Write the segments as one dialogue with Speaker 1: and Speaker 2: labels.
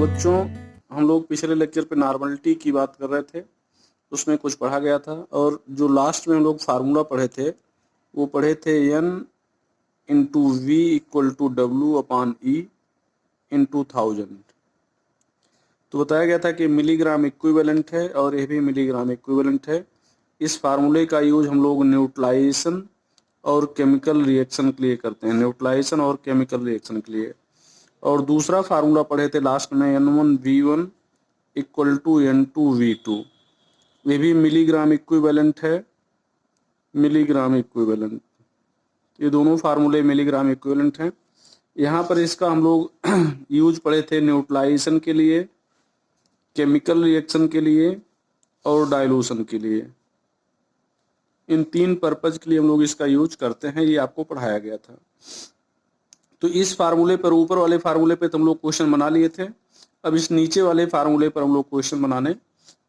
Speaker 1: बच्चों, हम लोग पिछले लेक्चर पे नॉर्मलिटी की बात कर रहे थे, उसमें कुछ पढ़ा गया था और जो लास्ट में हम लोग फार्मूला पढ़े थे वो पढ़े थे n into V equal to W upon E into 1000। तो बताया गया था कि मिलीग्राम इक्विवेलेंट है और ये भी मिलीग्राम इक्विवेलेंट है। इस फार्मूले का यूज हम लोग न्यूट्रलाइजेशन और केमिकल रिएक्शन के लिए करते हैं, न्यूट्रलाइजेशन और केमिकल रिएक्शन के लिए। और दूसरा फार्मूला पढ़े थे लास्ट में N1V1 इक्वल टू N2V2, ये भी मिलीग्राम इक्विवेलेंट है, मिलीग्राम इक्विवेलेंट। ये दोनों फार्मूले मिलीग्राम इक्विवेलेंट हैं। यहाँ पर इसका हम लोग यूज पढ़े थे न्यूट्रलाइजेशन के लिए, केमिकल रिएक्शन के लिए और डाइल्यूशन के लिए। इन तीन पर्पज के लिए हम लोग इसका यूज करते हैं, ये आपको पढ़ाया गया था। तो इस फार्मूले पर, ऊपर वाले फार्मूले पे तो हम लोग क्वेश्चन बना लिए थे, अब इस नीचे वाले फार्मूले पर हम लोग क्वेश्चन बनाने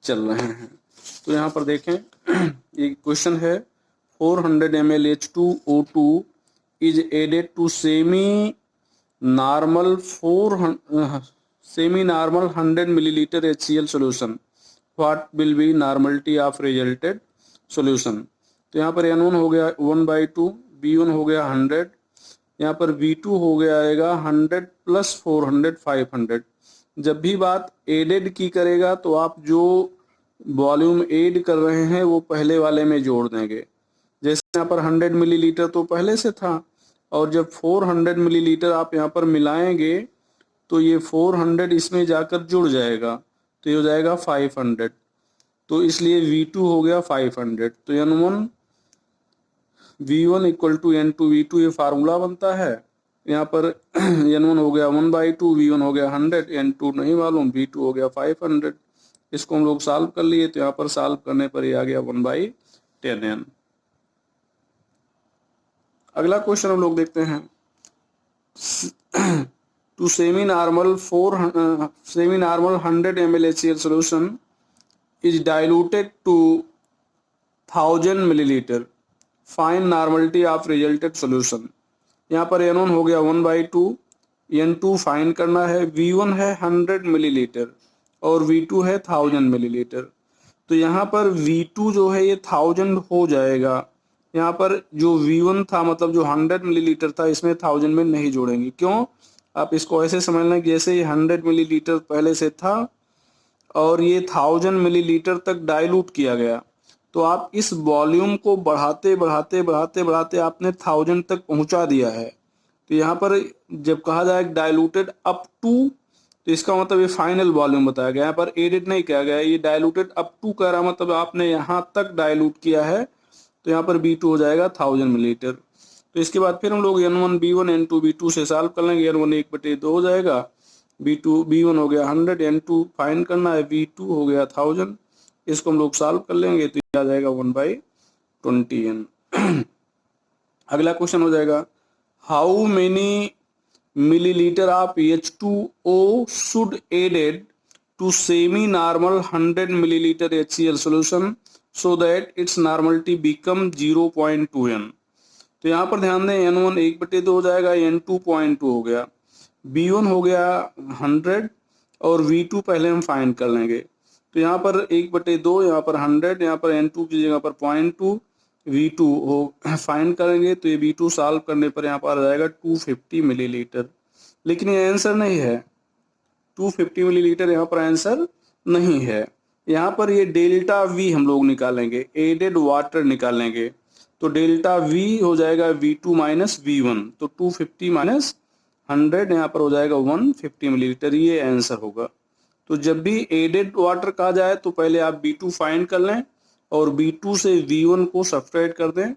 Speaker 1: चल रहे हैं। तो यहाँ पर देखें, ये क्वेश्चन है 400 ml H2O2 is added to semi normal 100 millilitre HCl solution, what will be normality of resulted solution. तो यहाँ पर N1 हो गया 1/2, B1 हो गया 100, यहाँ पर V2 हो गया आएगा 100 प्लस 400 500। जब भी बात एडेड की करेगा तो आप जो वॉल्यूम ऐड कर रहे हैं वो पहले वाले में जोड़ देंगे। जैसे यहाँ पर 100 मिलीलीटर तो पहले से था, और जब 400 मिलीलीटर आप यहाँ पर मिलाएंगे तो ये 400 इसमें जाकर जुड़ जाएगा, तो ये हो जाएगा 500। तो इसलिए V2 हो गया 500। तो N1 V1 equal to N2V2 ये फार्मूला बनता है। यहाँ पर N1 हो गया 1/2, V1 हो गया 100, N2 नहीं मालूम, V2 हो गया 500। इसको हम लोग सॉल्व कर लिए, तो यहाँ पर सॉल्व करने पर ये आ गया 1/10n। अगला क्वेश्चन हम लोग देखते हैं। Two semi normal 100 ml HCl solution is diluted to 1000 millilitre, find normality of resulted solution. यहाँ पर N1 हो गया 1/2, N2 फाइंड करना है, V1 है 100 मिलीलीटर और V2 है 1000 मिलीलीटर। तो यहाँ पर V2 जो है ये 1000 हो जाएगा। यहाँ पर जो V1 था, मतलब जो 100 मिलीलीटर था, इसमें 1000 में नहीं जोड़ेंगे। क्यों? आप इसको ऐसे समझना कि जैसे ये 100 मिलीलीटर पहले से था और ये 1000 मिलीलीटर तक डाइल्यूट किया गया, तो आप इस वॉल्यूम को बढ़ाते बढ़ाते बढ़ाते बढ़ाते आपने 1000 तक पहुंचा दिया है। तो यहाँ पर जब कहा जाए डाइल्यूटेड अप टू, तो इसका मतलब ये फाइनल वॉल्यूम बताया गया, यहाँ पर एडेड नहीं किया गया, ये डाइल्यूटेड अप टू कह रहा, मतलब आपने यहाँ तक डाइल्यूट किया है। तो यहाँ पर B2 हो जाएगा 1000 मिलीलीटर। तो इसके बाद फिर हम लोग N1 B1 N2 B2 से सॉल्व कर लेंगे। N1 1/2 हो जाएगा, B1 हो गया 100, N2 फाइंड करना है, V2 हो गया 1000। इसको हम लोग सॉल्व कर लेंगे तो ये आ जाएगा 1/20n। अगला क्वेश्चन हो जाएगा, how many millilitre of H2O should added to semi normal 100 millilitre HCl solution so that its normality become 0.2n। तो यहाँ पर ध्यान दें, N1 1/2 हो जाएगा, N2 0.2 हो गया, B1 हो गया 100 और V2 पहले हम फाइंड कर लेंगे। तो यहाँ पर 1/2, यहाँ पर 100, यहाँ पर N2 की जगह पर 0.2, V2 हो फाइंड करेंगे तो ये V2 सॉल्व करने पर यहाँ पर आ जाएगा 250 मिलीलीटर। लेकिन ये आंसर नहीं है, 250 मिलीलीटर यहाँ पर आंसर नहीं है। यहाँ पर ये डेल्टा V हम लोग निकालेंगे, एडेड वाटर निकालेंगे। तो डेल्टा V हो जाएगा V2 माइनस V1, तो 250 माइनस 100 यहाँ पर हो जाएगा 150 मिलीलीटर, ये आंसर होगा। तो जब भी एडेड वाटर कहा जाए तो पहले आप B2 फाइंड कर लें और B2 से V1 को सब्ट्रैक्ट कर दें,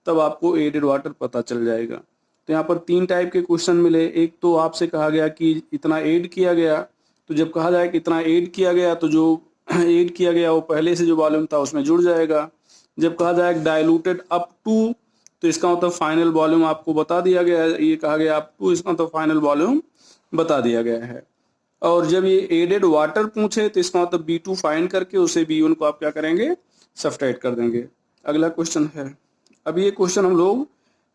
Speaker 1: तब आपको एडेड वाटर पता चल जाएगा। तो यहाँ पर 3 टाइप के क्वेश्चन मिले। एक तो आपसे कहा गया कि इतना ऐड किया गया, तो जब कहा जाए कि इतना ऐड किया गया तो जो ऐड किया गया वो पहले से जो वॉल्यूम था उसमें जुड़ जाएगा। जब कहा जाए डाइल्यूटेड अप टू, तो इसका मतलब फाइनल वॉल्यूम आपको बता दिया गया है। ये कहा गया अप टू, इसका मतलब फाइनल वॉल्यूम बता दिया गया है। और जब ये एडेड वाटर पूछे तो इसका मतलब B2 फाइंड करके उसे B1 को आप क्या करेंगे, सब्ट्रैक्ट कर देंगे। अगला क्वेश्चन है, अब ये क्वेश्चन हम लोग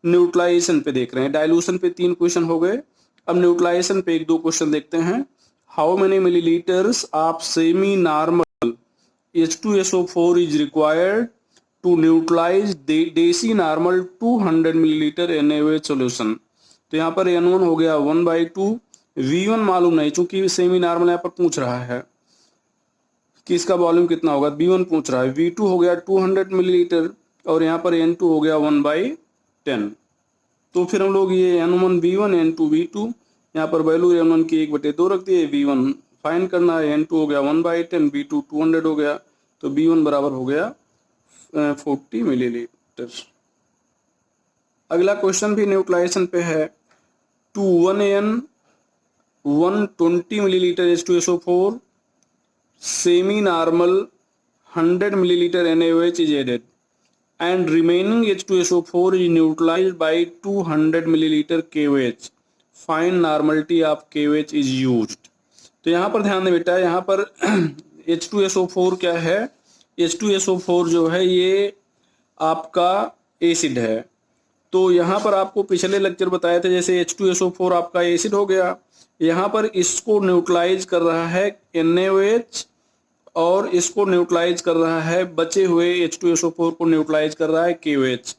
Speaker 1: न्यूट्रलाइजेशन पे देख रहे हैं। डाइल्यूशन पे 3 क्वेश्चन हो गए, अब न्यूट्रलाइजेशन पे 1-2 क्वेश्चन देखते हैं। How many millilitres of semi normal H2SO4 is required to neutralize देसी नॉर्मल 200 मिलीलीटर NaOH सॉल्यूशन। तो यहाँ पर N1 हो गया 1/2, V1 मालूम नहीं चूंकि सेमी नॉर्मल यहाँ पर पूछ रहा है कि इसका वॉल्यूम कितना होगा, V1 पूछ रहा है। V2 हो गया 200 मिलीलीटर और यहाँ पर N2 हो गया 1/10। तो फिर हम लोग ये N1 V1 N2 V2 यहाँ पर वैल्यू N1 की 1/2 रख दिए, V1 फाइंड करना है, N2 हो गया 1/10, V2 200 हो गया, तो V1 बराबर हो गया 40 मिलीलीटर। अगला क्वेश्चन भी न्यूट्रलाइजेशन पे है। To 1N 120 millilitre H2SO4 semi normal 100 millilitre NaOH is added and remaining H2SO4 is neutralized by 200 millilitre KOH. Find normality of KOH is used. तो यहाँ पर ध्यान दें बेटा, यहाँ पर H2SO4 क्या है, H2SO4 जो है ये आपका एसिड है। तो यहाँ पर आपको पिछले लेक्चर बताए थे जैसे H2SO4 आपका एसिड हो गया, यहाँ पर इसको न्यूट्रलाइज कर रहा है NaOH और इसको न्यूट्रलाइज कर रहा है, बचे हुए H2SO4 को न्यूट्रलाइज कर रहा है KOH।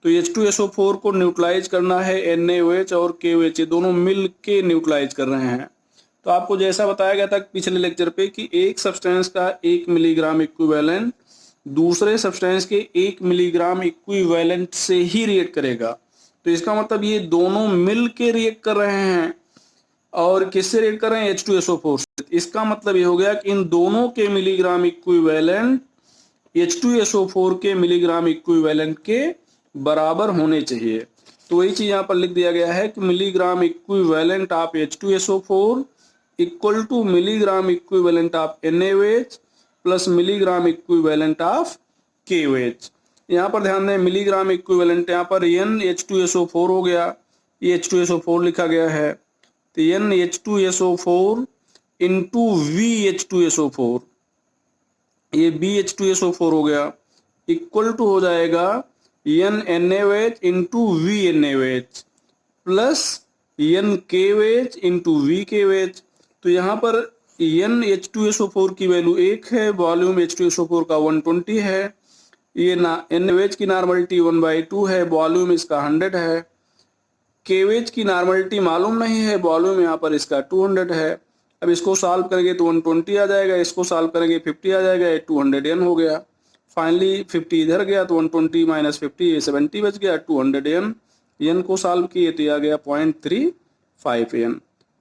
Speaker 1: तो H2SO4 को न्यूट्रलाइज करना है NaOH और KOH, ये दोनों मिल के न्यूट्रलाइज कर रहे हैं। तो आपको जैसा बताया गया था पिछले लेक्चर पे कि एक सब्सटेंस का 1 मिलीग्राम इक्विवेलेंट दूसरे सब्सटेंस के 1 मिलीग्राम इक्विवेलेंट से ही रिएक्ट करेगा। तो इसका मतलब ये दोनों मिल के रिएक्ट कर रहे हैं और किससे रिएक्ट कर रहे हैं, H2SO4 से। इसका मतलब ये हो गया कि इन दोनों के मिलीग्राम इक्विवेलेंट H2SO4 के मिलीग्राम इक्विवेलेंट के बराबर होने चाहिए। तो वही चीज यहाँ पर लिख दिया गया है कि milligram equivalent of H2SO4 equal to milligram equivalent of NaOH plus milligram equivalent of KOH। यहाँ पर ध्यान दें मिलीग्राम इक्विवेलेंट, यहाँ पर NH2SO4 हो गया, ये H2SO4 लिखा गया है, तो NH2SO4 इंटू VH2SO4, ये BH2SO4 हो गया, इक्वल टू हो जाएगा NaOH into VNaOH plus NKOH into VKOH। तो यहाँ पर NH2SO4 की वैल्यू 1 है, वॉल्यूम H2SO4 का 120 है, ये NaOH की नॉर्मलिटी 1/2 है, वॉल्यूम इसका 100 है, KOH की नॉर्मलिटी मालूम नहीं है, वॉल्यूम यहाँ पर इसका 200 है। अब इसको सॉल्व करेंगे तो 120 आ जाएगा, इसको सॉल्व करेंगे 50 आ जाएगा, ये 200 N हो गया। फाइनली 50 इधर गया तो 120 माइनस 50 ये 70 बच गया, 200 N को सॉल्व किए तो यह आ गया 0.35 N।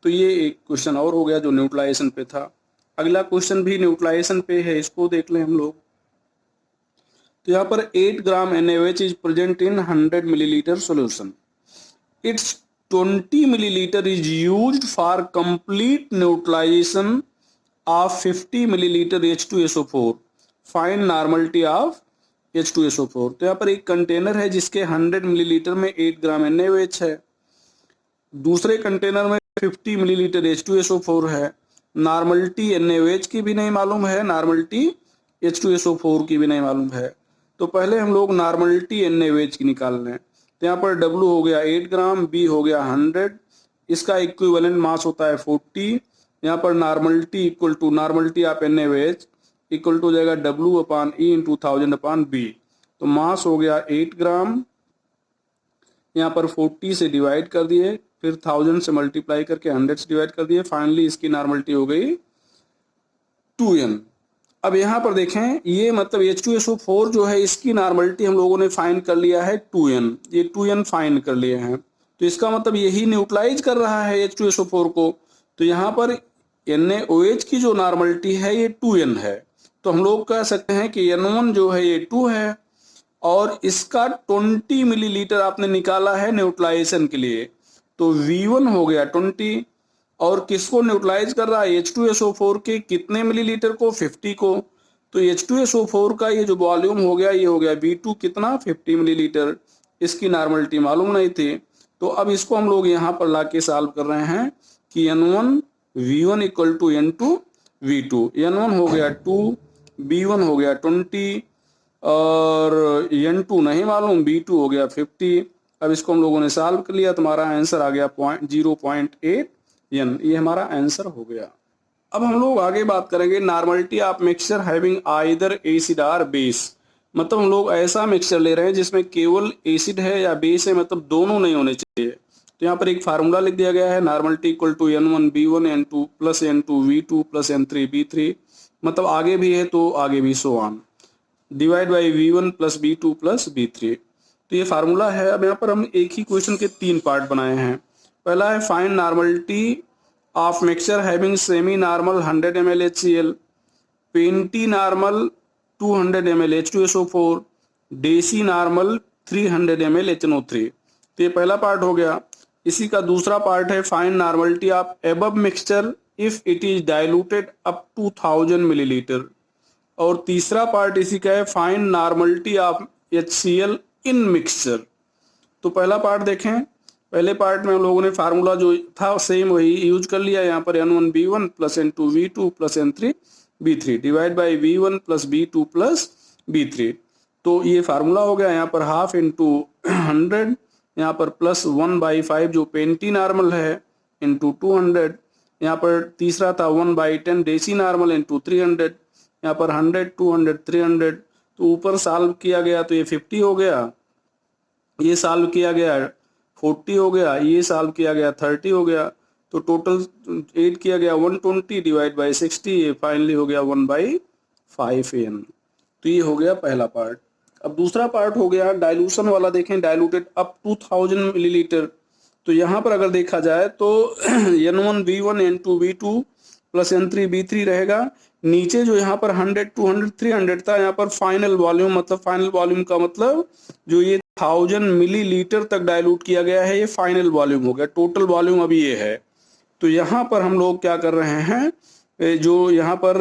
Speaker 1: तो ये एक क्वेश्चन और हो गया जो न्यूट्रलाइजेशन पे था। अगला क्वेश्चन भी न्यूट्रलाइजेशन पे है, इसको देख लें हम लोग। तो यहाँ पर 8 ग्राम NaOH is present in 100 millilitre solution, it's 20 milliliter is used for complete neutralization of 50 milliliter H2SO4. Find normality of H2SO4। तो यहाँ पर एक कंटेनर है जिसके 100 मिलीलीटर में 8 ग्राम NaOH है, दूसरे कंटेनर में 50 मिलीलीटर H2SO4 है। नॉर्मलिटी NaOH की भी नहीं मालूम है, नॉर्मलिटी H2SO4 की भी नहीं मालूम है। तो पहले हम लोग नॉर्मलिटी NaOH की निकाल लें। तो यहाँ पर W हो गया 8 ग्राम, B हो गया 100, इसका इक्विवेलेंट मास होता है 40। यहाँ पर normality equal to normality of NaOH equal to हो जाएगा W/E इंटू 1000/B। तो मास हो गया 8 ग्राम, यहाँ पर 40 से डिवाइड कर दिए, फिर 1000 से मल्टीप्लाई करके 100 से डिवाइड कर दिए, फाइनली इसकी नॉर्मलिटी हो गई 2N। अब यहाँ पर देखें ये मतलब H2SO4 जो है इसकी नॉर्मलिटी हम लोगों ने फाइंड कर लिया है 2N, ये 2N फाइंड कर लिए हैं। तो इसका मतलब यही न्यूट्रलाइज कर रहा है H2SO4 को। तो यहाँ पर NaOH की जो नॉर्मलिटी है ये 2N है, तो हम लोग कह सकते हैं कि N1 जो है ये 2 है और इसका 20 मिलीलीटर आपने निकाला है न्यूट्रलाइजेशन के लिए, तो V1 हो गया 20 और किसको न्यूट्रलाइज कर रहा है, H2SO4 के कितने मिलीलीटर को, 50 को। तो H2SO4 का ये जो वॉल्यूम हो गया ये हो गया V2 कितना, 50 मिलीलीटर, इसकी नॉर्मलिटी मालूम नहीं थी। तो अब इसको हम लोग यहाँ पर ला के सॉल्व कर रहे हैं कि N1 V1 equal to N2 V2, N1 हो गया 2, B1 हो गया 20 और N2 नहीं मालूम, B2 हो गया 50। अब इसको हम लोगों ने सॉल्व कर लिया तो हमारा आंसर आ गया 0.8 N, ये हमारा आंसर हो गया। अब हम लोग आगे बात करेंगे normality of mixture having either acid और बेस। मतलब हम लोग ऐसा मिक्सचर ले रहे हैं जिसमें केवल एसिड है या बेस है, मतलब दोनों नहीं होने चाहिए। तो यहाँ पर एक फार्मूला लिख दिया गया है, normality equal to N1 B1 N2 plus N2 V2 plus N3 B3, मतलब आगे भी है तो आगे भी so on, divide by V1 plus B2 plus B3। तो ये फार्मूला है। अब यहाँ पर हम एक ही क्वेश्चन के 3 पार्ट बनाए हैं। पहला है find normality of mixture having semi normal 100 ml HCl, penti normal 200 ml H2SO4, deci normal 300 ml HNO3। तो ये पहला पार्ट हो गया। इसी का दूसरा पार्ट है find normality of above mixture if it is diluted up to 1000 millilitre. और तीसरा पार्ट इसी का है find normality of HCl in mixture. तो पहला पार्ट देखें, पहले पार्ट में हम लोगों ने फार्मूला जो था सेम वही यूज कर लिया। यहाँ पर N1B1 plus N2V2 plus N3B3 divide by V1 plus B2 plus B3। तो ये फार्मूला हो गया। यहाँ पर हाफ इंटू 100, यहाँ पर प्लस 1/5 जो पेंटी नॉर्मल है इंटू 200, यहाँ पर तीसरा था 1/10 डेसी नॉर्मल इंटू 300, यहाँ पर 100 200 300। तो ऊपर सॉल्व किया गया तो ये 50 हो गया, ये सॉल्व किया गया 40 हो गया, ये सॉल्व किया गया 30 हो गया। तो टोटल 8 किया गया 120 डिवाइड बाई 60, ये फाइनली हो गया 1/5 N। तो ये हो गया पहला पार्ट। अब दूसरा पार्ट हो गया डाइल्यूशन वाला। देखें डाइल्यूटेड अप टू 1000 मिलीलीटर। तो यहाँ पर अगर देखा जाए तो N1B1 N2V2 प्लस N3B3 रहेगा। नीचे जो यहाँ पर 100 200 300 था, यहाँ पर फाइनल वॉल्यूम, मतलब फाइनल वॉल्यूम का मतलब जो ये 1000 मिलीलीटर तक डाइल्यूट किया गया है, ये फाइनल वॉल्यूम हो गया। टोटल वॉल्यूम अभी ये है। तो यहाँ पर हम लोग क्या कर रहे हैं, जो यहाँ पर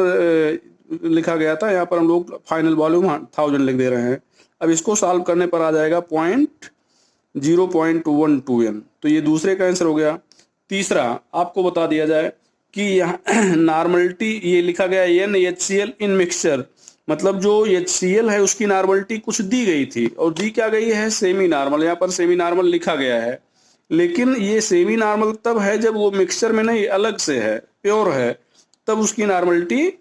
Speaker 1: लिखा गया था, यहाँ पर हम लोग फाइनल वॉल्यूम 1000 लिख दे रहे हैं। अब इसको सॉल्व करने पर आ जाएगा 0.12 N। तो ये दूसरे का आंसर हो गया। तीसरा आपको बता दिया जाए कि यहाँ नॉर्मलिटी ये लिखा गया NaHCl इन मिक्सचर, मतलब जो HCl है उसकी नॉर्मलिटी कुछ दी गई थी और दी क्या गई है, सेमी नॉर्मल। यहाँ पर सेमी नॉर्मल लिखा गया है, लेकिन ये सेमी नॉर्मल तब है जब वो मिक्सचर में नहीं अलग से है, प्योर है, तब उसकी नॉर्मलिटी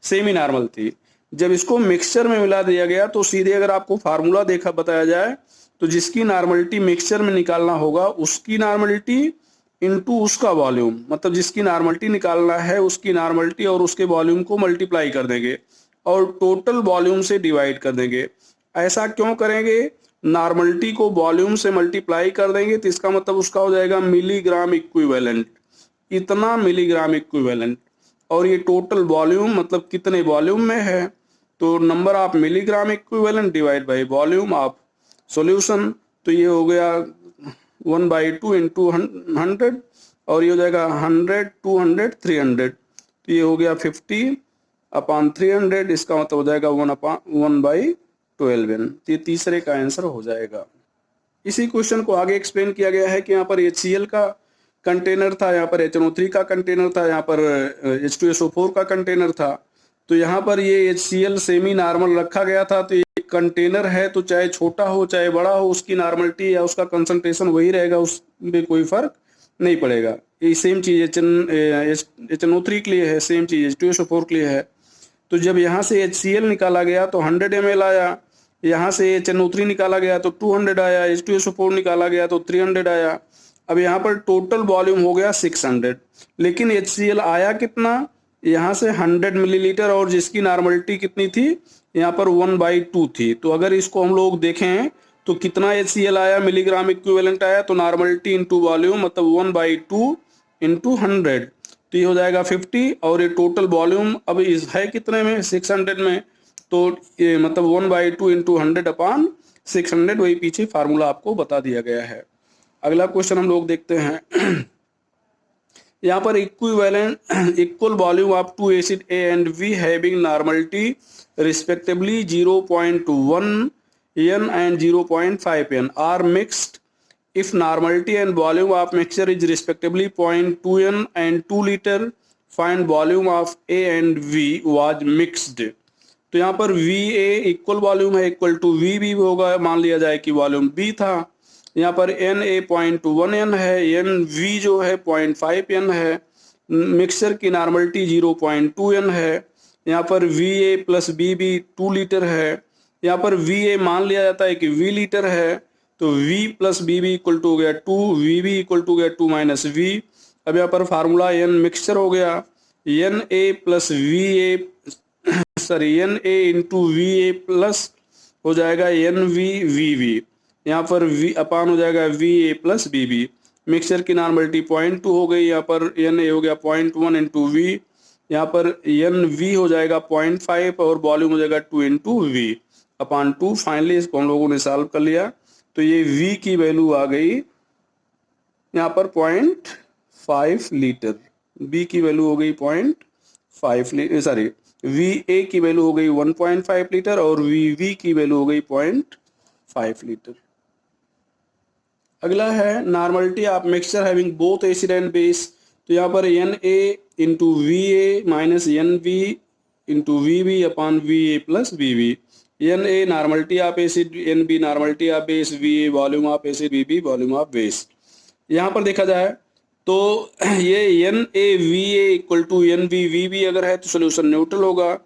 Speaker 1: सेमी नॉर्मल थी। जब इसको मिक्सचर में मिला दिया गया तो सीधे अगर आपको फार्मूला देखा बताया जाए तो जिसकी नॉर्मलिटी मिक्सचर में निकालना होगा उसकी नॉर्मलिटी इनटू उसका वॉल्यूम, मतलब जिसकी नॉर्मलिटी निकालना है उसकी नॉर्मलिटी और उसके वॉल्यूम को मल्टीप्लाई कर देंगे और टोटल वॉल्यूम से डिवाइड कर देंगे। ऐसा क्यों करेंगे, नॉर्मलिटी को वॉल्यूम से मल्टीप्लाई कर देंगे तो इसका मतलब उसका हो जाएगा मिलीग्राम इक्विवेलेंट, इतना मिलीग्राम इक्विवेलेंट। और ये टोटल वॉल्यूम मतलब कितने वॉल्यूम में है, तो number of milligram equivalent divide by volume of solution. तो ये हो गया 1/2 इंटू 100 और ये हो जाएगा 100 200 300। तो ये हो गया 50/300, इसका मतलब हो जाएगा 1/12N। तो ये तीसरे का आंसर हो जाएगा। इसी क्वेश्चन को आगे एक्सप्लेन किया गया है कि यहाँ पर HCl का कंटेनर था, यहाँ पर HNO3 का कंटेनर था, यहाँ पर H2SO4 का कंटेनर था। तो यहाँ पर ये HCl सेमी नॉर्मल रखा गया था। तो ये कंटेनर है तो चाहे छोटा हो चाहे बड़ा हो उसकी नॉर्मलिटी या उसका कंसंट्रेशन वही रहेगा, उसमें कोई फर्क नहीं पड़ेगा। ये सेम चीज HNO3 के लिए है, सेम चीज H2SO4 के लिए है। तो जब यहाँ से HCl निकाला गया तो 100 ml आया, यहाँ से HNO3 निकाला गया तो 200 आया, H2SO4 निकाला गया तो 300 आया। अब यहाँ पर टोटल वॉल्यूम हो गया 600, लेकिन HCl आया कितना, यहाँ से 100 मिलीलीटर और जिसकी नॉर्मलिटी कितनी थी, यहाँ पर 1/2 थी। तो अगर इसको हम लोग देखें तो कितना HCl आया, मिलीग्राम इक्विवेलेंट आया, तो नॉर्मलिटी इंटू वॉल्यूम मतलब 1/2 इंटू 100, तो ये हो जाएगा 50। और ये टोटल वॉल्यूम अब इस है कितने में, 600 में, तो ये मतलब 1/2 इंटू 100/600, वही पीछे फार्मूला आपको बता दिया गया है। अगला क्वेश्चन हम लोग देखते हैं। यहाँ पर equal volume of two acid A and V having normality respectively 0.1 N and 0.5 N are mixed if normality and volume of mixture is respectively 0.2 N and 2 liter, find volume of A and V was mixed। तो यहाँ पर VA equal volume है, equal to VB होगा, मान लिया जाए कि volume B था। यहाँ पर NA 0.1 N है, NV जो है 0.5 N है, मिक्सचर की नॉर्मलिटी 0.2 n है। यहाँ पर VA प्लस BB 2 लीटर है। यहाँ पर VA मान लिया जाता है कि V लीटर है, तो V plus BB equal to हो गया 2, VB इक्वल टू हो गया 2 माइनस V। अब यहाँ पर फार्मूला n मिक्सचर हो गया, NA plus VA sorry NA into VA plus हो जाएगा NV VB। यहाँ पर V अपान हो जाएगा VA प्लस BB। मिक्सचर की नॉर्मलिटी 0.2 हो गई, यहाँ पर NA हो गया 0.1 इंटू V, यहाँ पर NV हो जाएगा 0.5 और वॉल्यूम हो जाएगा 2 इंटू V अपान 2। फाइनली इसको हम लोगों ने सॉल्व कर लिया, तो ये V की वैल्यू आ गई यहाँ पर 0.5 लीटर। B की वैल्यू हो गई 0.5 लीटर, सॉरी VA की वैल्यू हो गई 1.5 लीटर और VV की वैल्यू हो गई 0.5 लीटर। अगला है normality of mixture having both acid and base. तो यहाँ पर NA into VA minus NV into VB upon VA plus BB। NA normality of acid, NB normality of base, VA volume of acid, BB volume of base. यहाँ पर देखा जाए तो ये NaVA equal to NbVB अगर है तो solution neutral होगा।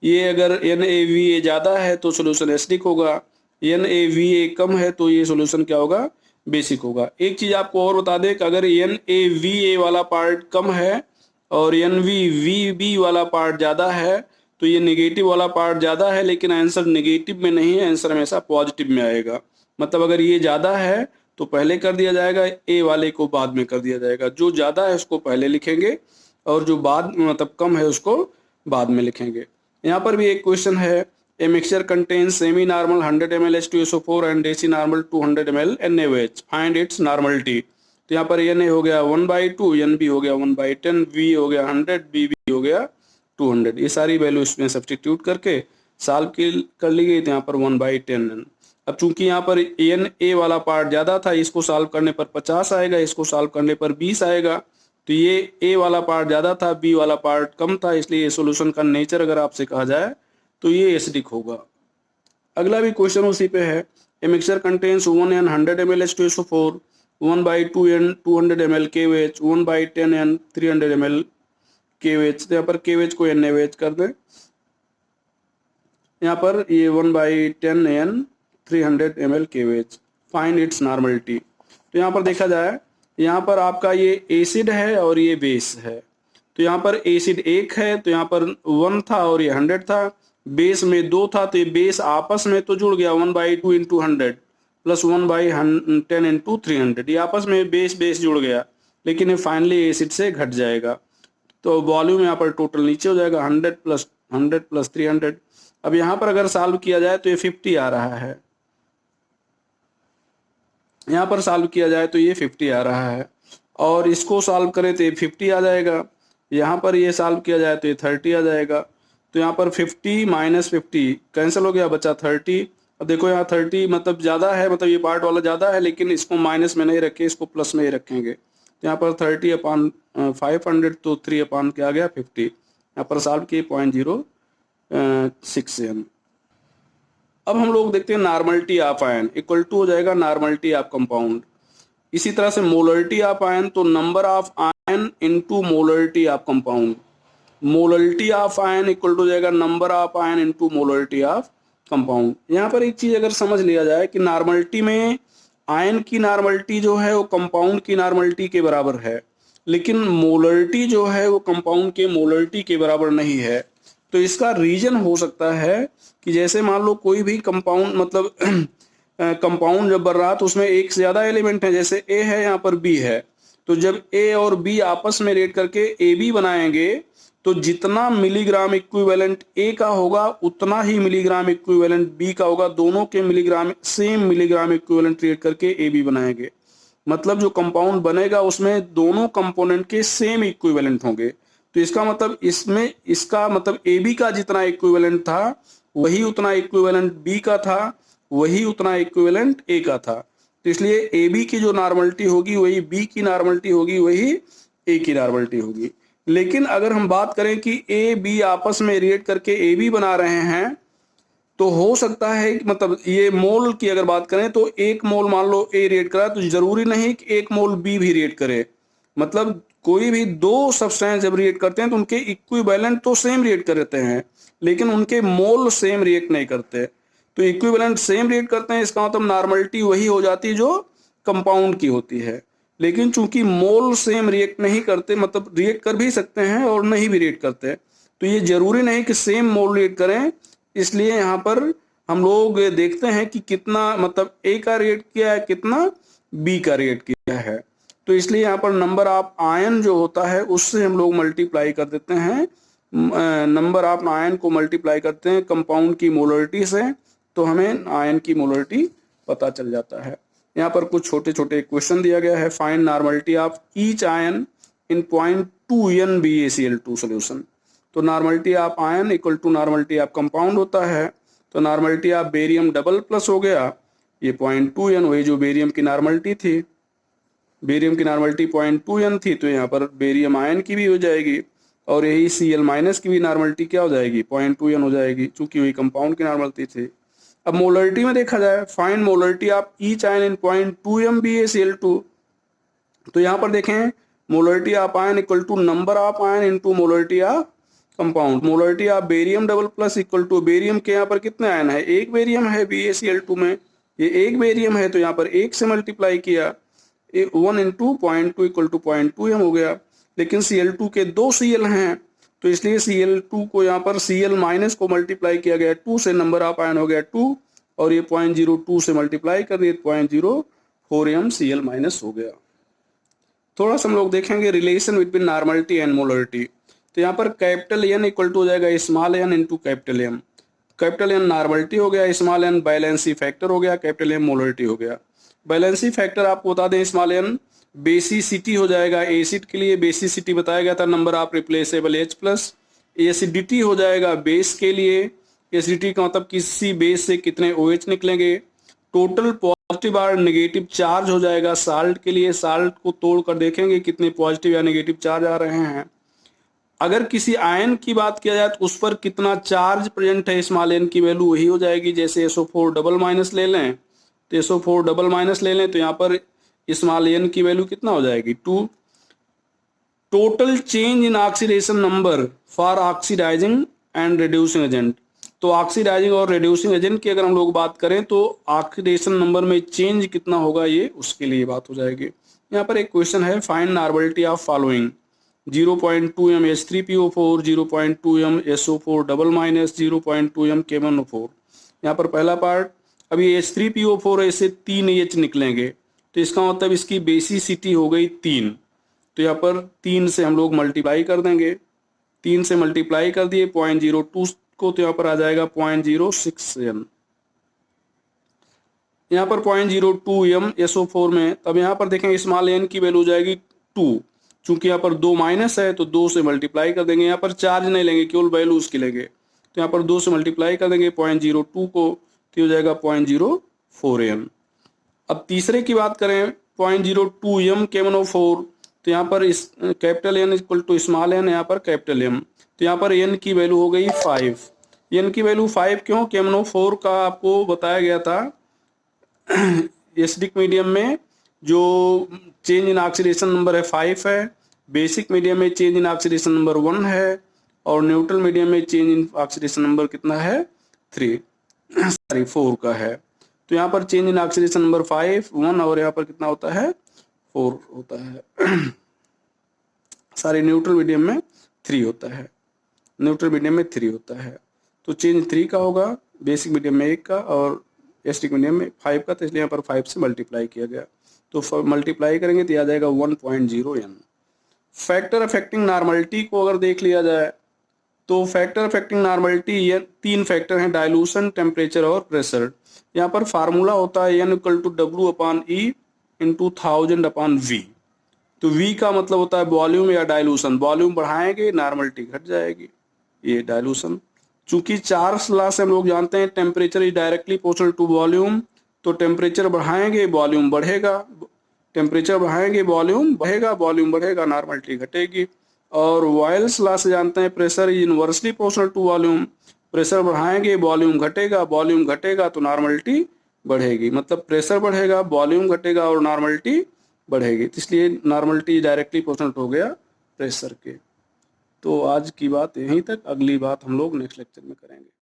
Speaker 1: ये अगर NaVA ज़्यादा है तो सोल्यूशन एसिडिक होगा। NaVA कम है तो ये सोल्यूशन क्या होगा, बेसिक होगा। एक चीज़ आपको और बता दें कि अगर NaVA वाला पार्ट कम है और NvVB वाला पार्ट ज़्यादा है तो ये नेगेटिव वाला पार्ट ज़्यादा है, लेकिन आंसर नेगेटिव में नहीं है, आंसर हमेशा पॉजिटिव में आएगा। मतलब अगर ये ज़्यादा है तो पहले कर दिया जाएगा, ए वाले को बाद में कर दिया जाएगा। जो ज़्यादा है उसको पहले लिखेंगे और जो बाद मतलब कम है उसको बाद में लिखेंगे। यहाँ पर भी एक क्वेश्चन है, a mixture contains semi normal 100 ml H2SO4 and deci normal 200 ml NaOH, find its normality. तो यहाँ पर Na हो गया 1/2, NB हो गया 1/10, V हो गया 100, BB हो गया 200। ये सारी वैल्यू इसमें सब्सटीट्यूट करके सॉल्व कर ली गई, तो यहाँ पर 1/10। अब चूंकि यहाँ पर Na वाला पार्ट ज़्यादा था, इसको सॉल्व करने पर 50 आएगा, इसको सॉल्व करने पर 20 आएगा। तो ये A वाला पार्ट ज़्यादा था, B वाला पार्ट कम था, इसलिए सोल्यूशन का नेचर अगर आपसे कहा जाए तो ये एसिडिक होगा। अगला भी क्वेश्चन उसी पे है, a mixture contains 1 n 100 ml H2SO4, 1/2 n 200 ml KOH, 1/10 n 300 ml KOH। तो यहाँ पर KOH को NaOH कर दें। यहाँ पर ये 1/10 n 300 ml KOH, find its normality. तो यहाँ पर देखा जाए, यहाँ पर आपका ये एसिड है और ये बेस है। तो यहाँ पर एसिड 1 है तो यहाँ पर 1 था और ये 100 था, बेस में 2 था तो ये बेस आपस में तो जुड़ गया 1/2 इंटू 100 प्लस 1/10 इंटू 300, ये आपस में बेस जुड़ गया, लेकिन ये फाइनली एसिड से घट जाएगा। तो वॉल्यूम यहाँ पर टोटल नीचे हो जाएगा 100 प्लस 300। अब यहाँ पर अगर सॉल्व किया जाए तो ये 50 आ रहा है, यहाँ पर सॉल्व किया जाए तो ये 50 आ रहा है, और इसको सॉल्व करें तो ये 50 आ जाएगा। यहाँ पर ये सॉल्व किया जाए तो ये 30 आ जाएगा। तो यहाँ पर 50 माइनस 50 कैंसिल हो गया, बचा 30। अब देखो यहाँ 30 मतलब ज़्यादा है, मतलब ये पार्ट वाला ज़्यादा है, लेकिन इसको माइनस में नहीं रखे, इसको प्लस में ही रखेंगे। तो यहाँ पर 30 अपान 500 तो 3 अपान क्या आ गया 50। यहाँ पर सॉल्व किए 0.06 अब हम लोग देखते हैं normality of ion equal to हो जाएगा नॉर्मलिटी ऑफ कंपाउंड। इसी तरह से मोलरिटी ऑफ आयन तो number of ion into molarity of compound. Molarity of ion equal to हो जाएगा number of ion into molarity of compound. यहाँ पर एक चीज अगर समझ लिया जाए कि नॉर्मलिटी में आयन की नॉर्मलिटी जो है वो कंपाउंड की नॉर्मलिटी के बराबर है, लेकिन मोलरिटी जो है वो कंपाउंड के मोलरिटी के बराबर नहीं है। तो इसका रीजन हो सकता है कि जैसे मान लो कोई भी कंपाउंड मतलब कंपाउंड जब बन रहा तो उसमें एक से ज्यादा एलिमेंट है, जैसे ए है यहाँ पर बी है, तो जब ए और बी आपस में रिएक्ट करके ए बी बनाएंगे तो जितना मिलीग्राम इक्विवेलेंट ए का होगा उतना ही मिलीग्राम इक्विवेलेंट बी का होगा। दोनों के milligram same milligram equivalent react करके ए बी बनाएंगे, मतलब जो कंपाउंड बनेगा उसमें दोनों कंपोनेंट के सेम इक्विवेलेंट होंगे। तो इसका मतलब इसका मतलब ए बी का जितना इक्विवेलेंट था वही उतना इक्विवेलेंट बी का था, वही उतना इक्विवेलेंट ए का था। तो इसलिए ए बी की जो नॉर्मलिटी होगी वही बी की नॉर्मलिटी होगी, वही ए की नॉर्मलिटी होगी। लेकिन अगर हम बात करें कि ए बी आपस में रिएक्ट करके ए बी बना रहे हैं तो हो सकता है कि मतलब ये मोल की अगर बात करें तो एक मोल मान लो ए रिएक्ट करा तो जरूरी नहीं कि एक मोल बी भी रिएक्ट करे। मतलब कोई भी दो सब्सटेंस जब रिएक्ट करते हैं तो उनके इक्विवेलेंट तो सेम रिएक्ट करते हैं, लेकिन उनके मोल सेम रिएक्ट नहीं करते। तो इक्विवेलेंट सेम रिएक्ट करते हैं, इसका मतलब नॉर्मलिटी वही हो जाती है जो कंपाउंड की होती है। लेकिन चूंकि मोल सेम रिएक्ट नहीं करते, मतलब रिएक्ट कर भी सकते हैं और नहीं भी रिएक्ट करते, तो ये जरूरी नहीं कि सेम मोल रिएक्ट करें। इसलिए यहाँ पर हम लोग देखते हैं कि कितना, मतलब ए का रिएक्ट किया है, कितना बी का रिएक्ट किया है। तो इसलिए यहाँ पर नंबर ऑफ आयन जो होता है उससे हम लोग मल्टीप्लाई कर देते हैं, नंबर ऑफ आयन को मल्टीप्लाई करते हैं कंपाउंड की मोलरिटी से, तो हमें आयन की मोलरिटी पता चल जाता है। यहाँ पर कुछ छोटे छोटे क्वेश्चन दिया गया है। Find normality of each ion in 0.2 NbAcl2 solution. तो normality of ion equal to normality of compound होता है। तो normality of barium double plus हो गया, ये 0.2 वही जो बेरियम की नॉर्मलिटी थी, बेरियम की नॉर्मलिटी 0.2 थी, तो यहाँ पर बेरियम आयन की भी हो जाएगी, और यही Cl माइनस की भी नॉर्मलिटी क्या हो जाएगी, 0.2 हो जाएगी, चूंकि वही कंपाउंड की नॉर्मलिटी थी। अब मोलरिटी में देखा जाए, find molarity of each ion in 0.2 MbAcl2। तो यहाँ पर देखें, molarity of ion equal to number of ion into molarity of compound. Molarity of barium double plus equal to, barium के यहाँ पर कितने आयन है, एक बेरियम है BaCl2 में, ये एक बेरियम है, तो यहाँ पर एक से मल्टीप्लाई किया, 1 इंटू 0.2 इक्वल टू 0.2 हो गया। लेकिन Cl2 के दो Cl हैं, तो इसलिए Cl2 को यहाँ पर Cl माइनस को मल्टीप्लाई किया गया 2 से, नंबर ऑफ आयन हो गया 2, और ये 0.02 से मल्टीप्लाई कर दिए 0.04 MCl माइनस हो गया। थोड़ा सा हम लोग देखेंगे relation between normality and molarity. तो यहाँ पर कैपिटल N इक्वल टू हो जाएगा small n into capital M। Capital N normality हो गया, स्मॉल n बैलेंसी फैक्टर हो गया, कैपिटल M मोलरिटी हो गया। बैलेंसी फैक्टर आपको बता दें, स्मॉल n बेसिसिटी हो जाएगा, एसिड के लिए बेसिसिटी बताया गया था, number of replaceable H plus. Acidity हो जाएगा बेस के लिए, एसिडिटी का मतलब किसी बेस से कितने OH निकलेंगे। टोटल पॉजिटिव और नेगेटिव चार्ज हो जाएगा साल्ट के लिए, साल्ट को तोड़ कर देखेंगे कितने पॉजिटिव या नेगेटिव चार्ज आ रहे हैं। अगर किसी आयन की बात किया जाए तो उस पर कितना चार्ज प्रेजेंट है, स्मॉल n की वैल्यू वही हो जाएगी। जैसे SO4 डबल माइनस ले लें, तो SO4 डबल माइनस ले लें, तो यहाँ पर स्मॉल n की वैल्यू कितना हो जाएगी, 2। Total change in oxidation number for oxidising and reducing agent. तो ऑक्सीडाइजिंग और रिड्यूसिंग एजेंट की अगर हम लोग बात करें तो ऑक्सीडेशन नंबर में चेंज कितना होगा, ये उसके लिए बात हो जाएगी। यहाँ पर एक क्वेश्चन है, find normality of following 0.2 M H3PO4, 0.2 M SO4 double minus, 0.2 M KMnO4। यहाँ पर पहला पार्ट, अभी H3PO4 ऐसे 3 H निकलेंगे, तो इसका मतलब इसकी बेसिसिटी हो गई 3। तो यहाँ पर 3 से हम लोग मल्टीप्लाई कर देंगे, 3 से मल्टीप्लाई कर दिए 0.02 को, तो यहाँ पर आ जाएगा 0.06 M। यहाँ पर 0.02 M SO4 में, तब यहाँ पर देखें स्मॉल n की वैल्यू हो जाएगी 2, चूंकि यहाँ पर 2 माइनस है तो 2 से मल्टीप्लाई कर देंगे। यहाँ पर चार्ज नहीं लेंगे, केवल वैल्यू उसकी लेंगे, तो यहाँ पर 2 से मल्टीप्लाई कर देंगे 0.02 को, तो हो जाएगा 0.04 M। अब तीसरे की बात करें 0.02 M KMnO4, तो यहाँ पर इस capital N equal to small n, यहाँ पर कैपिटल M, तो यहाँ पर n की वैल्यू हो गई 5। n की वैल्यू 5 क्यों, KMnO4 का आपको बताया गया था एसिडिक मीडियम में जो चेंज इन ऑक्सीडेशन नंबर है 5 है, बेसिक मीडियम में चेंज इन ऑक्सीडेशन नंबर 1 है, और न्यूट्रल मीडियम में चेंज इन ऑक्सीडेशन नंबर कितना है, 4 का है। तो यहाँ पर चेंज इन ऑक्सीडेशन नंबर 5 1, और यहाँ पर कितना होता है, 4 होता है। न्यूट्रल मीडियम में 3 होता है, न्यूट्रल मीडियम में 3 होता है, तो चेंज 3 का होगा, बेसिक मीडियम में 1 का, और एसिडिक मीडियम में 5 का, तो इसलिए यहाँ पर 5 से मल्टीप्लाई किया गया, तो मल्टीप्लाई करेंगे तो आ जाएगा 1.0 N। फैक्टर अफेक्टिंग नॉर्मलिटी को अगर देख लिया जाए तो फैक्टर अफेक्टिंग नॉर्मलिटी, ये 3 फैक्टर हैं, डाइल्यूशन, टेम्परेचर और प्रेशर। यहाँ पर फार्मूला होता है N equal to W/E into 1000/V। तो V का मतलब होता है वॉल्यूम या डाइल्यूशन, वॉल्यूम बढ़ाएंगे नॉर्मलिटी घट जाएगी, ये डाइल्यूशन। चूंकि चार्ल्स लॉ से हम लोग जानते हैं temperature is directly proportional to volume, तो टेम्परेचर बढ़ाएंगे वॉल्यूम बढ़ेगा, टेम्परेचर बढ़ाएंगे वॉल्यूम बढ़ेगा, वॉल्यूम बढ़ेगा नॉर्मलिटी घटेगी। और वॉयल्स लॉ से जानते हैं pressure is inversely proportional to volume, pressure बढ़ाएंगे वॉल्यूम घटेगा, वॉल्यूम घटेगा तो नॉर्मलिटी बढ़ेगी, मतलब प्रेशर बढ़ेगा, वॉल्यूम घटेगा और नॉर्मलिटी बढ़ेगी, तो इसलिए नॉर्मलिटी डायरेक्टली प्रोपोर्शनल हो गया प्रेशर के। तो आज की बात यहीं तक, अगली बात हम लोग नेक्स्ट लेक्चर में करेंगे।